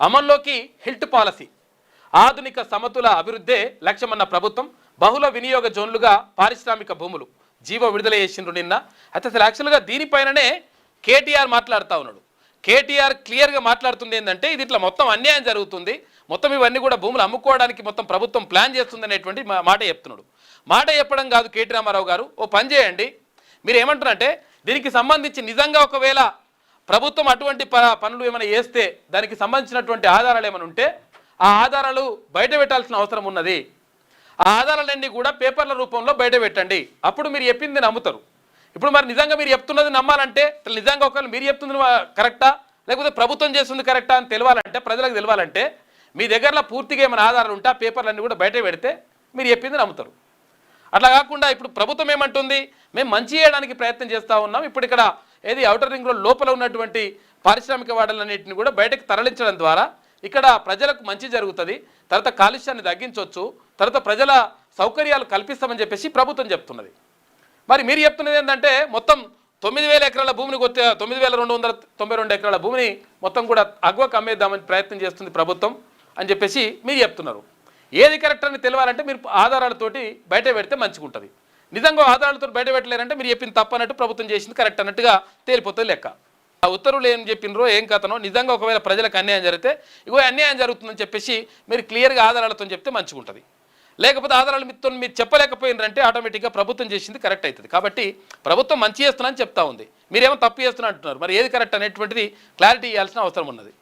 అమల్లోకి HILT policy, ఆధునిక సమతుల అభివృద్ధే లక్ష్యమన్న ప్రభుత్వం, బహుళ వినియోగ జోన్లుగా పారిశ్రామిక భూములు జీవో విడుదల చేసిండ్రు నిన్న. అయితే అసలు యాక్చువల్గా దీనిపైననే కేటీఆర్ మాట్లాడుతూ ఉన్నాడు. కేటీఆర్ క్లియర్గా మాట్లాడుతుంది ఏంటంటే ఇది ఇట్లా మొత్తం అన్యాయం జరుగుతుంది, మొత్తం ఇవన్నీ కూడా భూములు అమ్ముకోవడానికి మొత్తం ప్రభుత్వం ప్లాన్ చేస్తుంది అనేటువంటి మాట చెప్తున్నాడు. మాట చెప్పడం కాదు కేటీ రామారావు గారు, ఓ పని చేయండి, మీరు ఏమంటారంటే దీనికి సంబంధించి నిజంగా ఒకవేళ ప్రభుత్వం అటువంటి పనులు ఏమైనా చేస్తే దానికి సంబంధించినటువంటి ఆధారాలు ఏమైనా ఉంటే ఆ ఆధారాలు బయట పెట్టాల్సిన అవసరం ఉన్నది. ఆ ఆధారాలన్నీ కూడా పేపర్ల రూపంలో బయట పెట్టండి, అప్పుడు మీరు చెప్పింది నమ్ముతారు. ఇప్పుడు మరి నిజంగా మీరు చెప్తున్నది నమ్మాలంటే నిజంగా ఒకవేళ మీరు చెప్తుంది కరెక్టా లేకపోతే ప్రభుత్వం చేస్తుంది కరెక్టా అని తెలియాలంటే, ప్రజలకు తెలియాలంటే మీ దగ్గరలో పూర్తిగా ఏమైనా ఆధారాలు ఉంటే ఆ పేపర్లన్నీ కూడా బయట పెడితే మీరు చెప్పింది నమ్ముతారు. అట్లా కాకుండా ఇప్పుడు ప్రభుత్వం ఏమంటుంది, మేము మంచి చేయడానికి ప్రయత్నం చేస్తూ ఉన్నాం, ఇప్పుడు ఇక్కడ ఏది ఔటర్ రింగ్ రోడ్ లోపల ఉన్నటువంటి పారిశ్రామిక వాడలన్నింటిని కూడా బయటకు తరలించడం ద్వారా ఇక్కడ ప్రజలకు మంచి జరుగుతుంది, తర్వాత కాలుష్యాన్ని తగ్గించవచ్చు, తర్వాత ప్రజల సౌకర్యాలు కల్పిస్తామని చెప్పేసి ప్రభుత్వం చెప్తున్నది. మరి మీరు చెప్తున్నది ఏంటంటే మొత్తం 9,000 ఎకరాల భూమిని 9,292 ఎకరాల భూమిని మొత్తం కూడా అగ్వకు అమ్మేద్దామని ప్రయత్నం చేస్తుంది ప్రభుత్వం అని చెప్పేసి మీరు చెప్తున్నారు. ఏది కరెక్ట్ అని తెలియాలంటే మీరు ఆధారాలతోటి బయట పెడితే మంచిగా ఉంటుంది. నిజంగా ఆధారాలతో బయట పెట్టలేరంటే మీరు చెప్పింది తప్పు అన్నట్టు, ప్రభుత్వం చేసింది కరెక్ట్ అన్నట్టుగా తేలిపోతుంది లెక్క. ఆ ఉత్తర్వులు ఏం చెప్పినరో ఏం కథనో నిజంగా ఒకవేళ ప్రజలకు అన్యాయం జరిగితే ఇగో అన్యాయం జరుగుతుందని చెప్పేసి మీరు క్లియర్గా ఆధారాలతో చెప్తే మంచిగా ఉంటుంది. లేకపోతే ఆధారాలు మీతో మీరు చెప్పలేకపోయినారంటే ఆటోమేటిక్గా ప్రభుత్వం చేసింది కరెక్ట్ అవుతుంది. కాబట్టి ప్రభుత్వం మంచి చేస్తున్నా అని చెప్తా ఉంది, మీరేమో తప్పు చేస్తున్నా అంటున్నారు. మరి ఏది కరెక్ట్ అనేటువంటిది క్లారిటీ ఇవ్వాల్సిన అవసరం ఉన్నది.